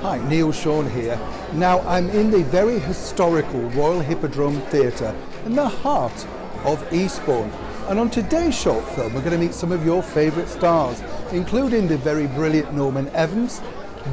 Hi, Neil Shawn here. Now I'm in the very historical Royal Hippodrome Theatre in the heart of Eastbourne. And on today's short film we're going to meet some of your favourite stars, including the very brilliant Norman Evans,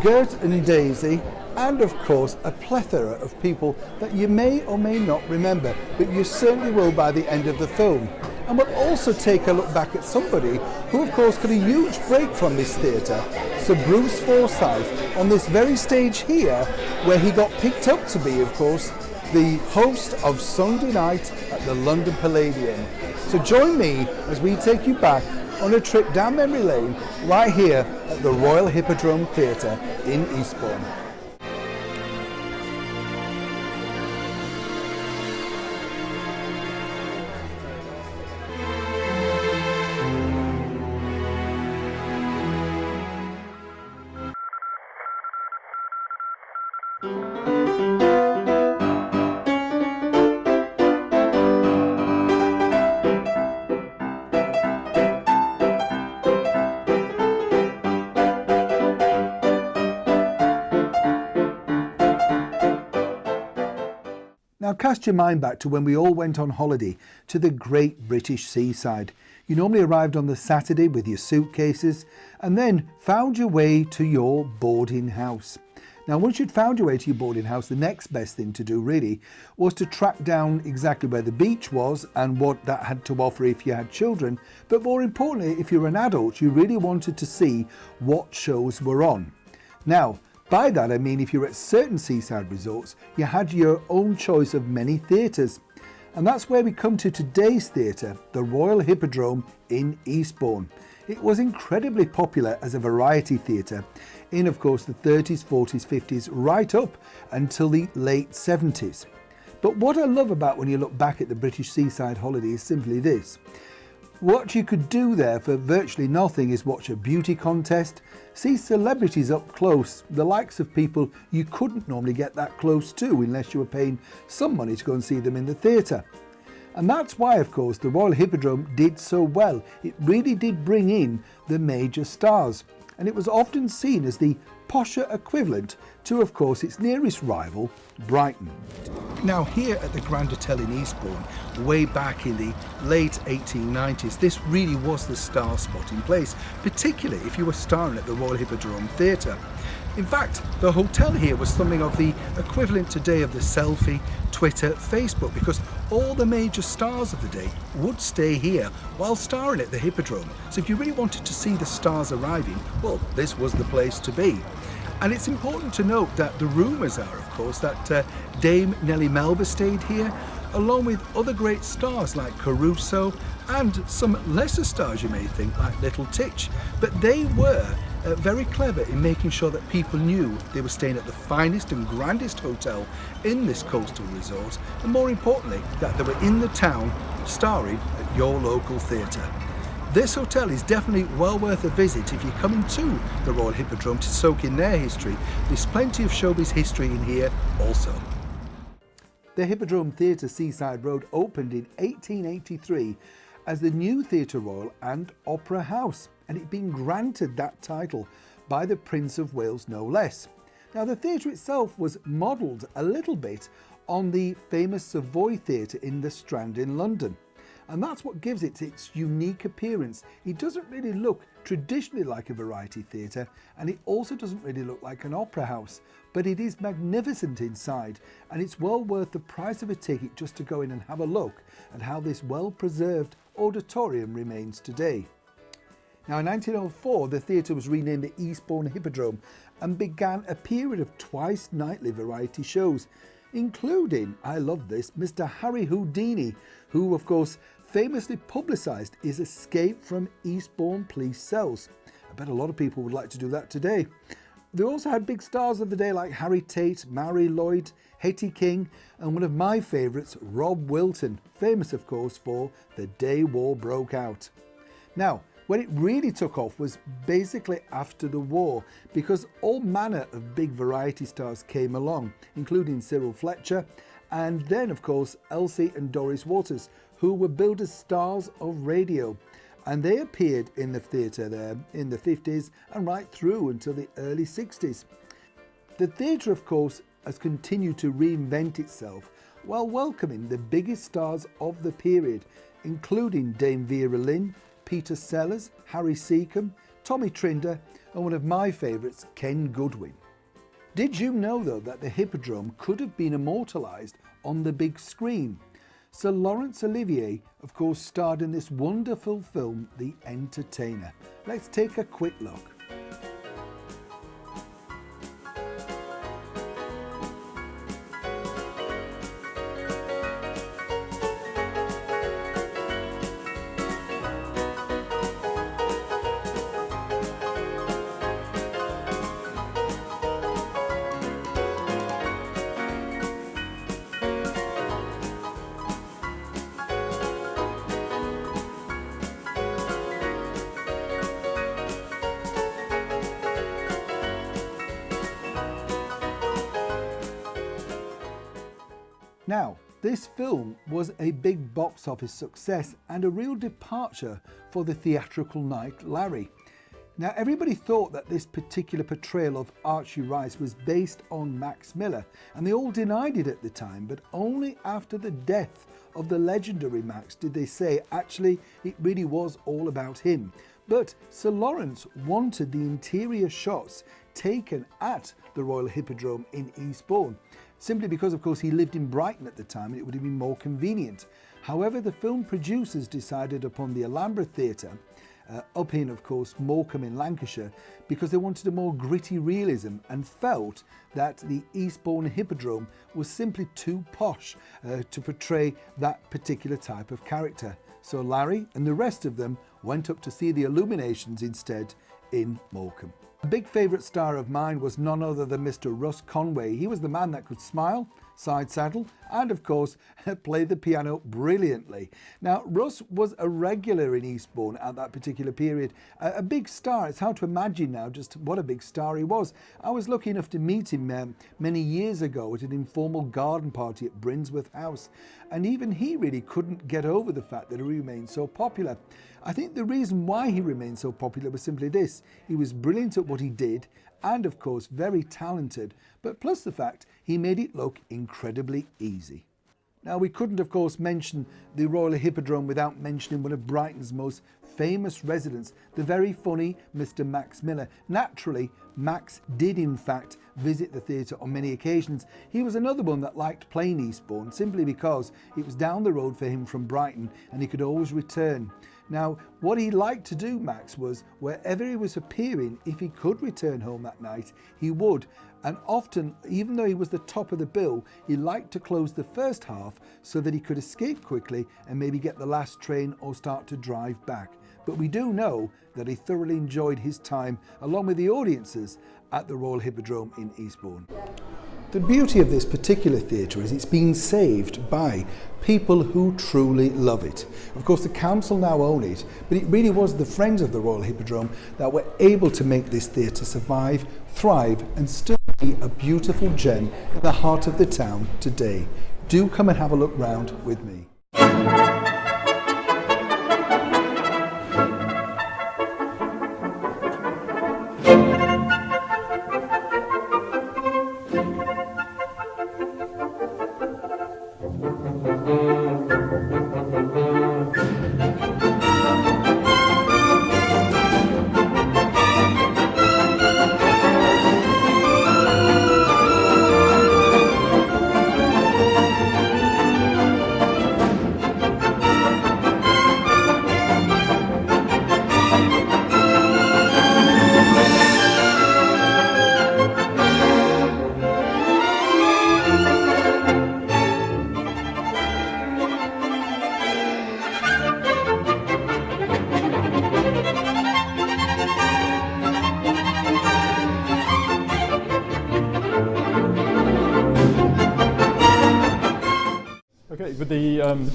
Gert and Daisy, and of course a plethora of people that you may or may not remember, but you certainly will by the end of the film. And we'll also take a look back at somebody who of course got a huge break from this theatre, Sir Bruce Forsyth, on this very stage here where he got picked up to be of course the host of Sunday night at the London Palladium. So join me as we take you back on a trip down memory lane right here at the Royal Hippodrome Theatre in Eastbourne. Now cast your mind back to when we all went on holiday to the great British seaside. You normally arrived on the Saturday with your suitcases and then found your way to your boarding house. Now once you'd found your way to your boarding house, the next best thing to do really was to track down exactly where the beach was and what that had to offer if you had children. But more importantly, if you're an adult, you really wanted to see what shows were on. Now, by that I mean if you're at certain seaside resorts, you had your own choice of many theatres. And that's where we come to today's theatre, the Royal Hippodrome in Eastbourne. It was incredibly popular as a variety theatre in of course the 30s, 40s, 50s, right up until the late 70s. But what I love about when you look back at the British seaside holiday is simply this. What you could do there for virtually nothing is watch a beauty contest, see celebrities up close, the likes of people you couldn't normally get that close to unless you were paying some money to go and see them in the theatre. And that's why of course the Royal Hippodrome did so well. It really did bring in the major stars, and it was often seen as the posher equivalent to of course its nearest rival, Brighton. Now here at the Grand Hotel in Eastbourne, way back in the late 1890s, this really was the star spotting place, particularly if you were starring at the Royal Hippodrome Theatre. In fact, the hotel here was something of the equivalent today of the selfie, Twitter, Facebook, because all the major stars of the day would stay here while starring at the Hippodrome. So if you really wanted to see the stars arriving, well, this was the place to be. And it's important to note that the rumours are, of course, that Dame Nellie Melba stayed here, along with other great stars like Caruso and some lesser stars you may think, like Little Titch. But they were very clever in making sure that people knew they were staying at the finest and grandest hotel in this coastal resort, and more importantly, that they were in the town starring at your local theatre. This hotel is definitely well worth a visit if you're coming to the Royal Hippodrome to soak in their history. There's plenty of showbiz history in here also. The Hippodrome Theatre Seaside Road opened in 1883 as the new Theatre Royal and Opera House, and it'd been granted that title by the Prince of Wales no less. Now the theatre itself was modelled a little bit on the famous Savoy Theatre in the Strand in London. And that's what gives it its unique appearance. It doesn't really look traditionally like a variety theatre, and it also doesn't really look like an opera house, but it is magnificent inside, and it's well worth the price of a ticket just to go in and have a look at how this well-preserved auditorium remains today. Now in 1904 the theatre was renamed the Eastbourne Hippodrome and began a period of twice nightly variety shows, including, I love this, Mr. Harry Houdini, who of course famously publicised his escape from Eastbourne police cells. I bet a lot of people would like to do that today. They also had big stars of the day like Harry Tate, Marie Lloyd, Hetty King, and one of my favourites, Rob Wilton, famous of course for The Day War Broke Out. Now, when it really took off was basically after the war, because all manner of big variety stars came along, including Cyril Fletcher, and then of course Elsie and Doris Waters, who were billed as stars of radio. And they appeared in the theatre there in the 50s and right through until the early 60s. The theatre, of course, has continued to reinvent itself while welcoming the biggest stars of the period, including Dame Vera Lynn, Peter Sellers, Harry Seacombe, Tommy Trinder, and one of my favourites, Ken Goodwin. Did you know though that the Hippodrome could have been immortalised on the big screen? Sir Laurence Olivier, of course, starred in this wonderful film, The Entertainer. Let's take a quick look. Now, this film was a big box office success and a real departure for the theatrical knight Larry. Now, everybody thought that this particular portrayal of Archie Rice was based on Max Miller, and they all denied it at the time, but only after the death of the legendary Max did they say, actually, it really was all about him. But Sir Laurence wanted the interior shots taken at the Royal Hippodrome in Eastbourne, simply because, of course, he lived in Brighton at the time and it would have been more convenient. However, the film producers decided upon the Alhambra Theatre, up in, of course, Morecambe in Lancashire, because they wanted a more gritty realism and felt that the Eastbourne Hippodrome was simply too posh to portray that particular type of character. So Larry and the rest of them went up to see the illuminations instead in Morecambe. A big favourite star of mine was none other than Mr. Russ Conway. He was the man that could smile, side saddle, and of course play the piano brilliantly. Now, Russ was a regular in Eastbourne at that particular period, a big star. It's hard to imagine now just what a big star he was. I was lucky enough to meet him many years ago at an informal garden party at Brinsworth House, and even he really couldn't get over the fact that he remained so popular. I think the reason why he remained so popular was simply this: he was brilliant at what he did, and of course very talented, but plus the fact he made it look incredibly easy. Now, we couldn't of course mention the Royal Hippodrome without mentioning one of Brighton's most famous residents, the very funny Mr. Max Miller. Naturally, Max did in fact visit the theatre on many occasions. He was another one that liked playing Eastbourne simply because it was down the road for him from Brighton and he could always return. Now, what he liked to do, Max, was wherever he was appearing, if he could return home that night, he would. And often, even though he was the top of the bill, he liked to close the first half so that he could escape quickly and maybe get the last train or start to drive back. But we do know that he thoroughly enjoyed his time, along with the audiences, at the Royal Hippodrome in Eastbourne. The beauty of this particular theatre is it's been saved by people who truly love it. Of course, the council now own it, but it really was the friends of the Royal Hippodrome that were able to make this theatre survive, thrive, and still be a beautiful gem in the heart of the town today. Do come and have a look round with me. Okay, with the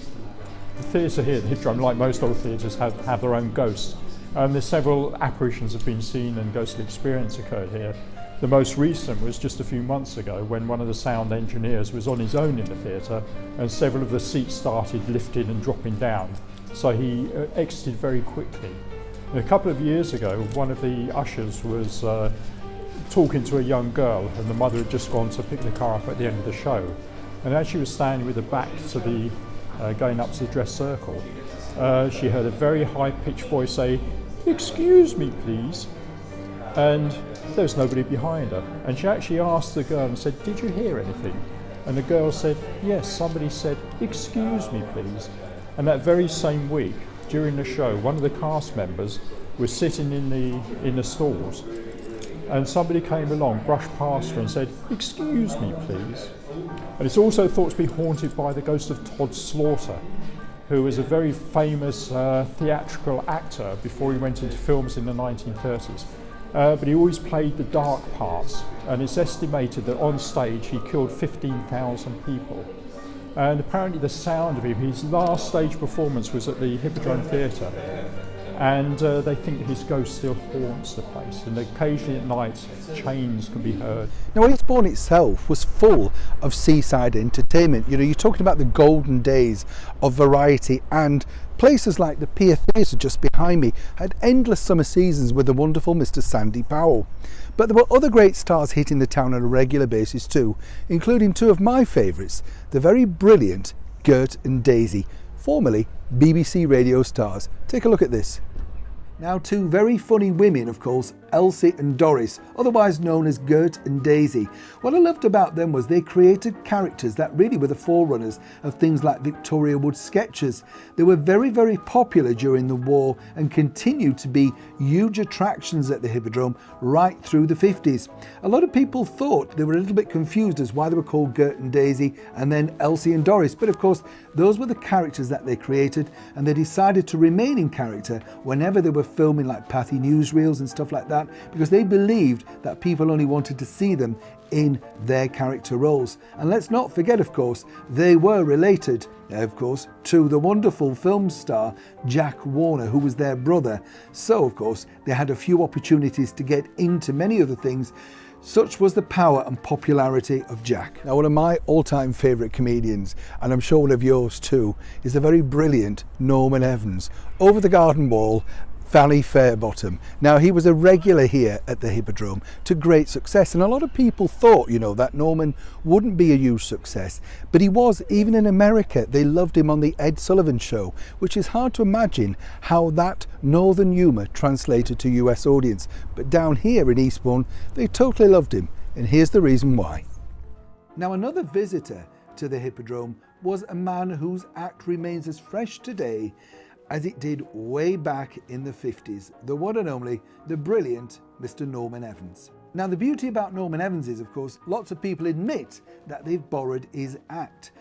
theatre here, the Hippodrome, like most old theatres, have their own ghosts. There's several apparitions have been seen and ghostly experience occurred here. The most recent was just a few months ago when one of the sound engineers was on his own in the theatre and several of the seats started lifting and dropping down. So he exited very quickly. And a couple of years ago, one of the ushers was talking to a young girl, and the mother had just gone to pick the car up at the end of the show. And as she was standing with her back to the, going up to the dress circle, she heard a very high-pitched voice say, "Excuse me, please." And there was nobody behind her. And she actually asked the girl and said, "Did you hear anything?" And the girl said, "Yes, somebody said, 'Excuse me, please.'" And that very same week, during the show, one of the cast members was sitting in the stalls, and somebody came along, brushed past her and said, "Excuse me, please." And it's also thought to be haunted by the ghost of Todd Slaughter, who was a very famous theatrical actor before he went into films in the 1930s. But he always played the dark parts, and it's estimated that on stage he killed 15,000 people. And apparently the sound of him, his last stage performance was at the Hippodrome Theatre, and they think his ghost still haunts the place, and occasionally at night chains can be heard. Now, Eastbourne itself was full of seaside entertainment. You know, you're talking about the golden days of variety, and places like the Pier Theatre just behind me had endless summer seasons with the wonderful Mr. Sandy Powell. But there were other great stars hitting the town on a regular basis too, including two of my favourites, the very brilliant Gert and Daisy, formerly BBC radio stars. Take a look at this. Now, two very funny women, of course, Elsie and Doris, otherwise known as Gert and Daisy. What I loved about them was they created characters that really were the forerunners of things like Victoria Wood sketches. They were very, very popular during the war and continued to be huge attractions at the Hippodrome right through the 50s. A lot of people thought they were a little bit confused as why they were called Gert and Daisy and then Elsie and Doris, but of course those were the characters that they created, and they decided to remain in character whenever they were filming like Pathy newsreels and stuff like that, because they believed that people only wanted to see them in their character roles. And let's not forget, of course, they were related, of course, to the wonderful film star Jack Warner, who was their brother. So, of course, they had a few opportunities to get into many other things. Such was the power and popularity of Jack. Now, one of my all-time favourite comedians, and I'm sure one of yours too, is the very brilliant Norman Evans, over the garden wall, Valley Fairbottom. Now, he was a regular here at the Hippodrome to great success, and a lot of people thought, you know, that Norman wouldn't be a huge success, but he was. Even in America, they loved him on the Ed Sullivan Show, which is hard to imagine how that northern humour translated to US audience. But down here in Eastbourne, they totally loved him, and here's the reason why. Now, another visitor to the Hippodrome was a man whose act remains as fresh today as it did way back in the 50s, the one and only, the brilliant Mr. Norman Evans. Now, the beauty about Norman Evans is, of course, lots of people admit that they've borrowed his act.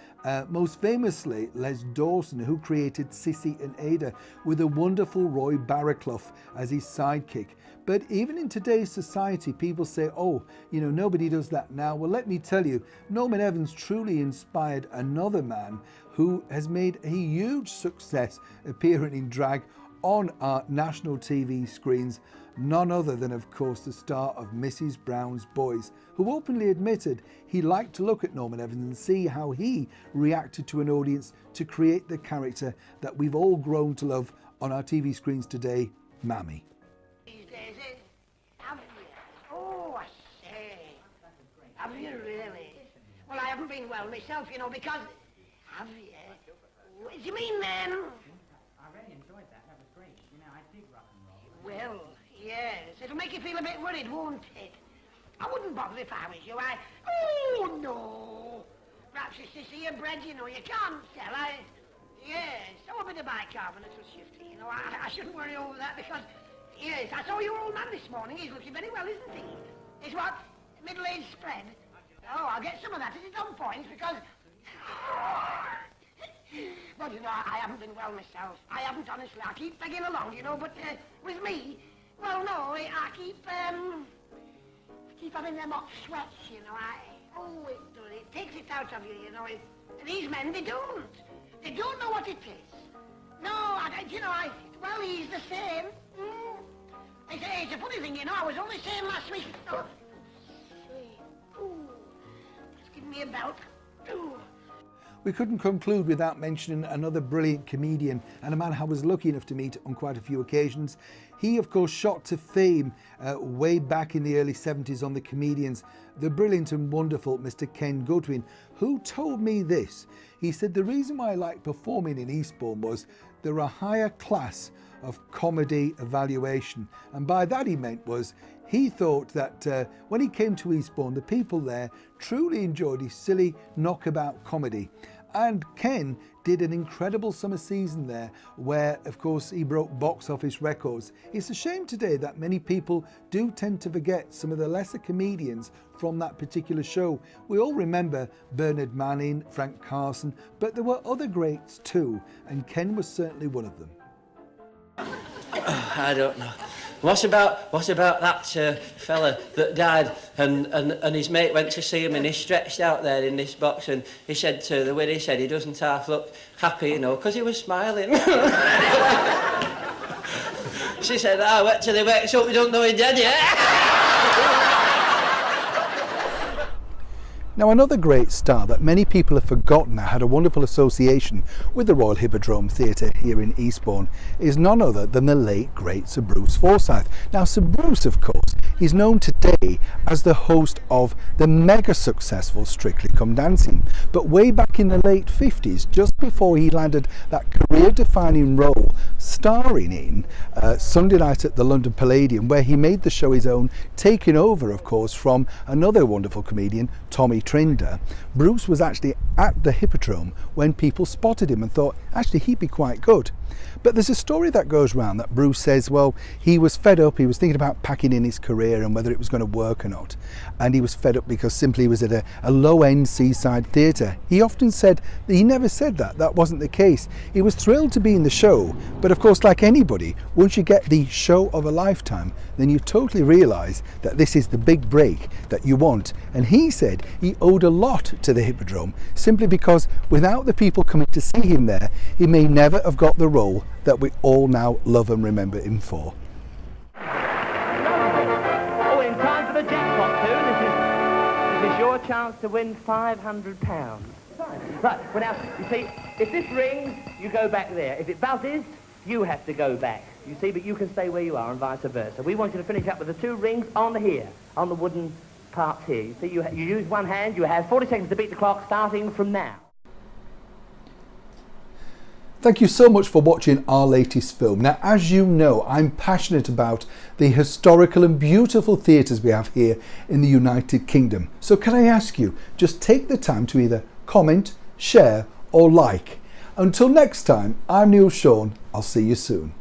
Most famously, Les Dawson, who created Sissy and Ada with a wonderful Roy Barraclough as his sidekick. But even in today's society, people say, oh, you know, nobody does that now. Well, let me tell you, Norman Evans truly inspired another man who has made a huge success appearing in drag on our national TV screens, none other than, of course, the star of Mrs. Brown's Boys, who openly admitted he liked to look at Norman Evans and see how he reacted to an audience to create the character that we've all grown to love on our TV screens today, Mammy. Oh, I say, have you really? Well, I haven't been well myself, you know, because... Have you? What do you mean, then? I really enjoyed that. That was great. You know, I dig rock and roll. Well, yes. It'll make you feel a bit worried, won't it? I wouldn't bother if I was you. Oh, no. Perhaps it's to see your bread, you know. You can't tell. Yes. So a bit of bicarbonate will shift it, you know. I shouldn't worry over that because... Yes, I saw your old man this morning. He's looking very well, isn't he? Is what? Middle-aged spread? Oh, I'll get some of that. Is it on point? Because... Well, you know, I haven't been well myself. I haven't, honestly. I keep begging along, you know, but with me, well, no, I keep having them hot sweats, you know. It takes it out of you, you know. These men, they don't. They don't know what it is. No, well, he's the same. It's a funny thing, you know. I was only saying last week. Oh, ooh, it's giving me a belt. Ooh. we couldn't conclude without mentioning another brilliant comedian and a man I was lucky enough to meet on quite a few occasions. He, of course, shot to fame way back in the early 70s on The Comedians, the brilliant and wonderful Mr. Ken Goodwin, who told me this. He said the reason why I liked performing in Eastbourne was there are a higher class of comedy evaluation, and by that he meant was he thought that when he came to Eastbourne, the people there truly enjoyed his silly knockabout comedy. And Ken did an incredible summer season there where, of course, he broke box office records. It's a shame today that many people do tend to forget some of the lesser comedians from that particular show. We all remember Bernard Manning, Frank Carson, but there were other greats too, and Ken was certainly one of them. I don't know. What about that fella that died and his mate went to see him and he stretched out there in this box and he said to the widow, he said he doesn't half look happy, you know, because he was smiling. She said, wait till he wakes up, we don't know he's dead yet. Now, another great star that many people have forgotten had a wonderful association with the Royal Hippodrome Theatre here in Eastbourne is none other than the late great Sir Bruce Forsyth. Now, Sir Bruce, of course, is known today as the host of the mega successful Strictly Come Dancing, but way back in the late 50s, just before he landed that career-defining role starring in Sunday Night at the London Palladium, where he made the show his own, taking over, of course, from another wonderful comedian, Tommy Trinder. Bruce was actually at the Hippodrome when people spotted him and thought actually he'd be quite good. But there's a story that goes around that Bruce says, well, he was fed up, he was thinking about packing in his career and whether it was going to work or not. And he was fed up because simply he was at a low-end Seaside theatre. He often said that he never said that wasn't the case. He was thrilled to be in the show, but of course, like anybody, once you get the show of a lifetime, then you totally realise that this is the big break that you want. And he said he owed a lot to the Hippodrome, simply because without the people coming to see him there, he may never have got the role that we all now love and remember him for. Oh, in time for the jackpot too. This is your chance to win £500. Right, well now, you see, if this rings, you go back there. If it buzzes, you have to go back. You see, but you can stay where you are and vice versa. We want you to finish up with the 2 rings on here, on the wooden parts here. You see, you use one hand, you have 40 seconds to beat the clock starting from now. Thank you so much for watching our latest film. Now, as you know, I'm passionate about the historical and beautiful theatres we have here in the United Kingdom. So can I ask you, just take the time to either comment, share or like. Until next time, I'm Neil Sean. I'll see you soon.